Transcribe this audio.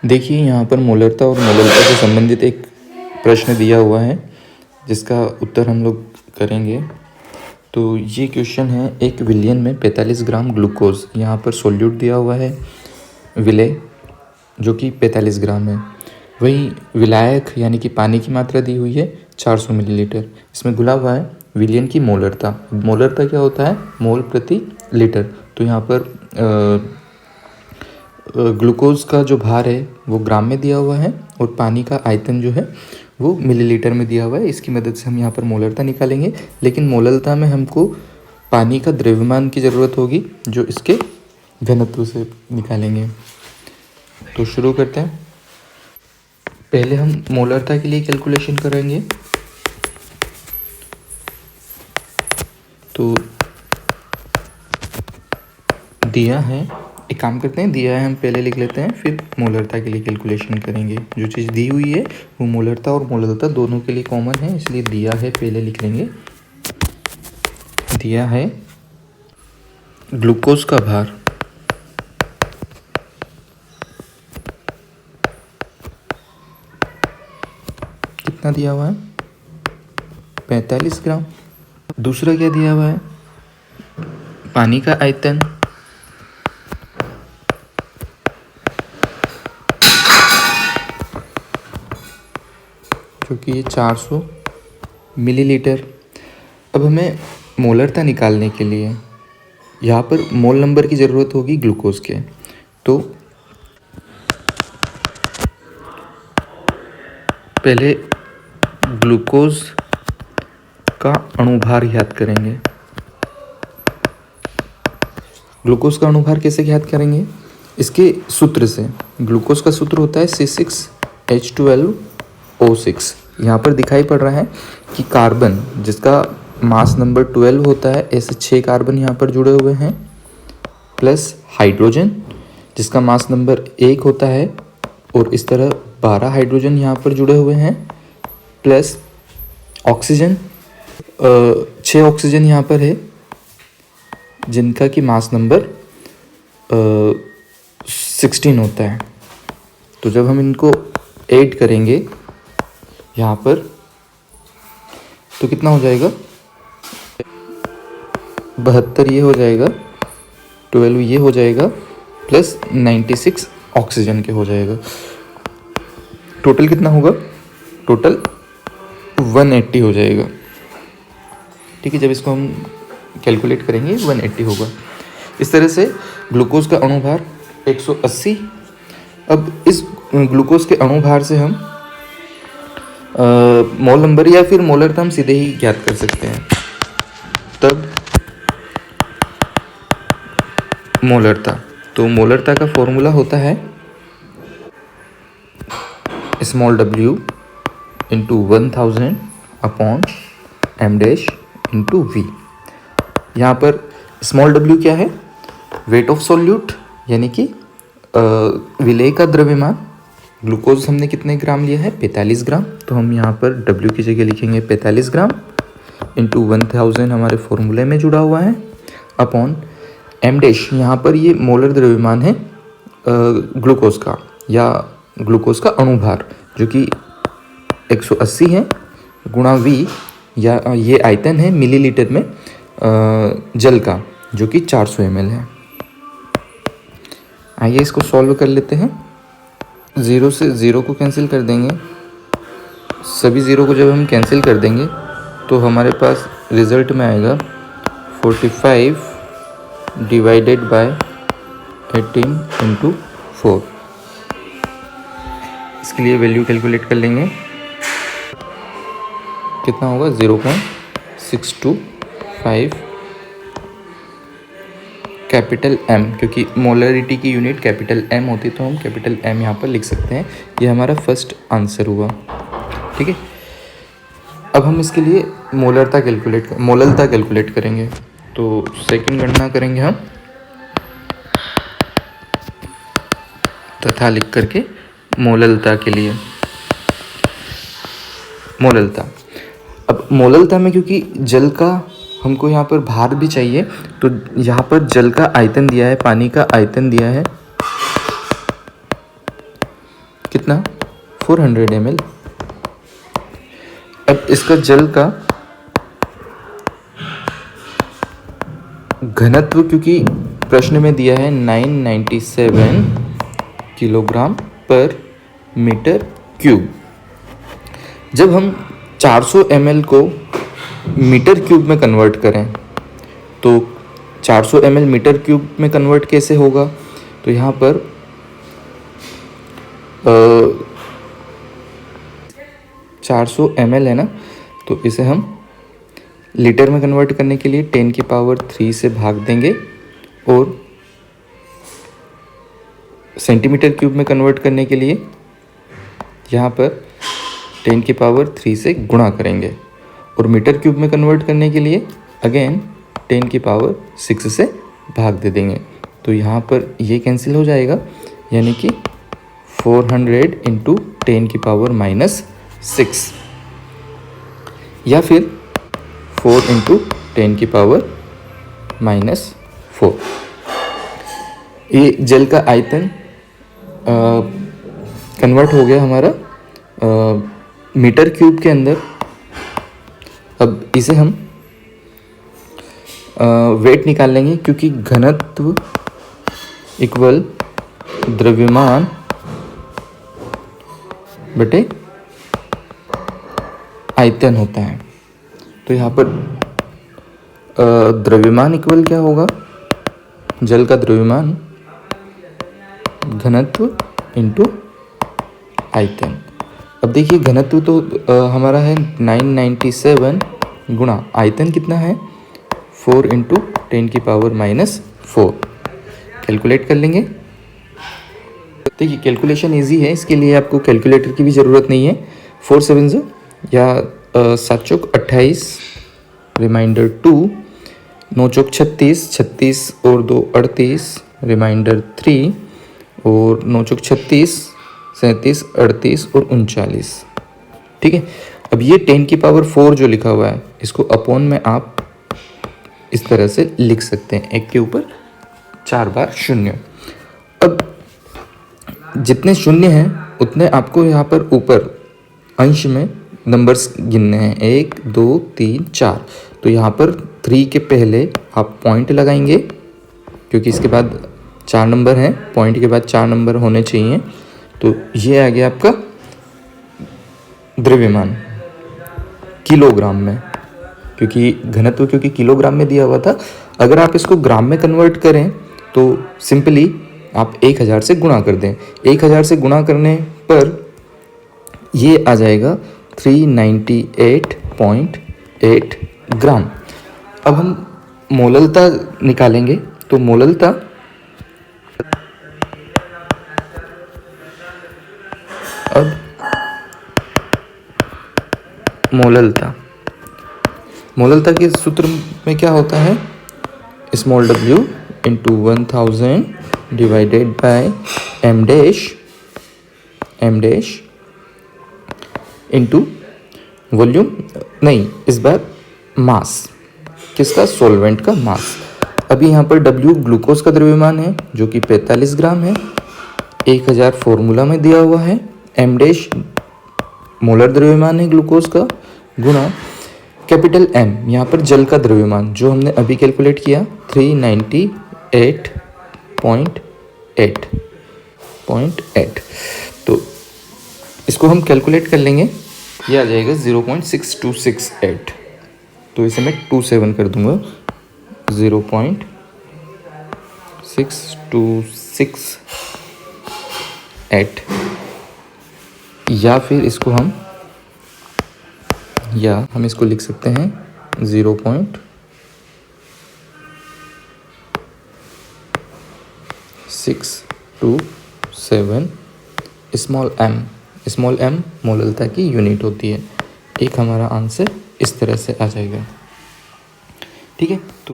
देखिए यहाँ पर मोलरता और मोललता से संबंधित एक प्रश्न दिया हुआ है जिसका उत्तर हम लोग करेंगे। तो ये क्वेश्चन है, एक विलियन में 45 ग्राम ग्लूकोज, यहाँ पर सोल्यूट दिया हुआ है विलेय जो कि 45 ग्राम है। वही विलायक यानी कि पानी की मात्रा दी हुई है 400 मिलीलीटर। इसमें घुला हुआ है विलियन की मोलरता। मोलरता क्या होता है? मोल प्रति लीटर। तो यहाँ पर ग्लूकोज का जो भार है वो ग्राम में दिया हुआ है और पानी का आयतन जो है वो मिलीलीटर में दिया हुआ है। इसकी मदद से हम यहाँ पर मोलरता निकालेंगे, लेकिन मोललता में हमको पानी का द्रव्यमान की ज़रूरत होगी जो इसके घनत्व से निकालेंगे। तो शुरू करते हैं। पहले हम मोलरता के लिए कैलकुलेशन करेंगे। तो दिया है, एक काम करते हैं, दिया है हम पहले लिख लेते हैं, फिर मोलरता के लिए कैलकुलेशन करेंगे। जो चीज़ दी हुई है वो मोलरता और मोललता दोनों के लिए कॉमन है, इसलिए दिया है पहले लिख लेंगे। दिया है ग्लूकोज का भार कितना दिया हुआ है? 45 ग्राम। दूसरा क्या दिया हुआ है? पानी का आयतन जो कि ये 400 मिलीलीटर। अब हमें मोलरता निकालने के लिए यहाँ पर मोल नंबर की ज़रूरत होगी ग्लूकोज के। तो पहले ग्लूकोज का अणुभार ज्ञात करेंगे। ग्लूकोज का अणुभार कैसे ज्ञात करेंगे? इसके सूत्र से। ग्लूकोज का सूत्र होता है C6H12O6। यहाँ पर दिखाई पड़ रहा है कि कार्बन जिसका मास नंबर 12 होता है, ऐसे 6 कार्बन यहाँ पर जुड़े हुए हैं, प्लस हाइड्रोजन जिसका मास नंबर 1 होता है और इस तरह 12 हाइड्रोजन यहाँ पर जुड़े हुए हैं, प्लस ऑक्सीजन 6 ऑक्सीजन यहाँ पर है जिनका कि मास नंबर 16 होता है। तो जब हम इनको ऐड करेंगे यहाँ पर तो कितना हो जाएगा? 72 ये हो जाएगा, 12 ये हो जाएगा, प्लस 96 ऑक्सीजन के हो जाएगा। टोटल कितना होगा? टोटल 180 हो जाएगा। ठीक है, जब इसको हम कैलकुलेट करेंगे 180 होगा। इस तरह से ग्लूकोज का अणुभार 180। अब इस ग्लूकोज के अणुभार से हम मोल नंबर या फिर मोलरता हम सीधे ही ज्ञात कर सकते हैं। तब मोलरता, तो मोलरता का फॉर्मूला होता है small w into 1000 upon m dash into v। यहाँ पर स्मॉल w क्या है? वेट ऑफ सॉल्यूट यानी कि विलेय का द्रव्यमान। ग्लूकोज हमने कितने ग्राम लिया है? 45 ग्राम। तो हम यहाँ पर w की जगह लिखेंगे 45 ग्राम इंटू 1000 हमारे फॉर्मूले में जुड़ा हुआ है, अपॉन m डैश, यहाँ पर ये मोलर द्रव्यमान है ग्लूकोज का या ग्लूकोज का अणुभार जो कि 180 है, गुणा v या ये आयतन है मिलीलीटर में जल का जो कि 400 ml है। आइए इसको सॉल्व कर लेते हैं। 0 से 0 को कैंसिल कर देंगे। सभी 0 को जब हम कैंसिल कर देंगे तो हमारे पास रिजल्ट में आएगा 45 डिवाइडेड बाय 18 इंटू 4। इसके लिए वैल्यू कैलकुलेट कर लेंगे, कितना होगा? 0.625 कैपिटल M, क्योंकि मोलरिटी की यूनिट कैपिटल M होती है तो हम कैपिटल M यहाँ पर लिख सकते हैं। ये हमारा फर्स्ट आंसर हुआ। ठीक है, अब हम इसके लिए मोललता कैलकुलेट करेंगे। तो सेकंड गणना करेंगे हम तथा लिख करके मोललता के लिए। मोललता, अब मोललता में क्योंकि जल का हमको यहाँ पर भार भी चाहिए, तो यहाँ पर जल का आयतन दिया है, पानी का आयतन दिया है कितना 400 ml। अब इसका जल का घनत्व, क्योंकि प्रश्न में दिया है 997 किलोग्राम पर मीटर क्यूब, जब हम 400 ml को मीटर क्यूब में कन्वर्ट करें तो 400 ml मीटर क्यूब में कन्वर्ट कैसे होगा? तो यहाँ पर 400 ml है ना, तो इसे हम लीटर में कन्वर्ट करने के लिए 10 की पावर 3 से भाग देंगे और सेंटीमीटर क्यूब में कन्वर्ट करने के लिए यहाँ पर 10 की पावर 3 से गुणा करेंगे और मीटर क्यूब में कन्वर्ट करने के लिए अगेन 10 की पावर 6 से भाग दे देंगे। तो यहाँ पर ये कैंसिल हो जाएगा, यानी कि 400 इंटू 10 की पावर -6 या फिर 4 इंटू 10 की पावर -4। ये जल का आयतन कन्वर्ट हो गया हमारा मीटर क्यूब के अंदर। अब इसे हम वेट निकाल लेंगे, क्योंकि घनत्व इक्वल द्रव्यमान बटे आयतन होता है। तो यहाँ पर द्रव्यमान इक्वल क्या होगा? जल का द्रव्यमान घनत्व इंटू आयतन। अब देखिए घनत्व तो हमारा है 997 गुणा आयतन कितना है 4 इंटू 10 की पावर -4। कैलकुलेट कर लेंगे। देखिए कैलकुलेशन इजी है, इसके लिए आपको कैलकुलेटर की भी ज़रूरत नहीं है। 4 7 या 7 चौक 28, रिमाइंडर 2, 9 चौक 36, 36 और 2 38, रिमाइंडर 3 और 9 चौक 36, 37, 38 और 39। ठीक है। अब ये 10 की पावर 4 जो लिखा हुआ है, इसको अपॉन में आप इस तरह से लिख सकते हैं, एक के ऊपर 4 बार शून्य। अब जितने शून्य हैं उतने आपको यहाँ पर ऊपर अंश में नंबर्स गिनने हैं, 1 2 3 4। तो यहाँ पर 3 के पहले आप पॉइंट लगाएंगे, क्योंकि इसके बाद 4 नंबर हैं, पॉइंट के बाद 4 नंबर होने चाहिए। तो ये आ गया आपका द्रव्यमान किलोग्राम में, क्योंकि घनत्व क्योंकि किलोग्राम में दिया हुआ था। अगर आप इसको ग्राम में कन्वर्ट करें तो सिंपली आप 1000 से गुणा कर दें। 1000 से गुणा करने पर ये आ जाएगा 398.8 ग्राम। अब हम मोललता निकालेंगे। तो मोललता मोललता के सूत्र में क्या होता है? Small w into 1000 divided by m dash into volume, नहीं इस बार मास, किसका? सॉल्वेंट का मास। अभी यहाँ पर w ग्लूकोज का द्रव्यमान है जो कि 45 ग्राम है, 1000 फॉर्मूला में दिया हुआ है, m डैश मोलर द्रव्यमान है ग्लूकोज का, गुणा कैपिटल M यहाँ पर जल का द्रव्यमान जो हमने अभी कैलकुलेट किया 398.8। तो इसको हम कैलकुलेट कर लेंगे, ये आ जाएगा 0.6268। तो इसे मैं 27 कर दूंगा, 0.6268। या फिर इसको हम इसको लिख सकते हैं 0.627 स्मॉल m मोललता की यूनिट होती है। एक हमारा आंसर इस तरह से आ जाएगा। ठीक है। तो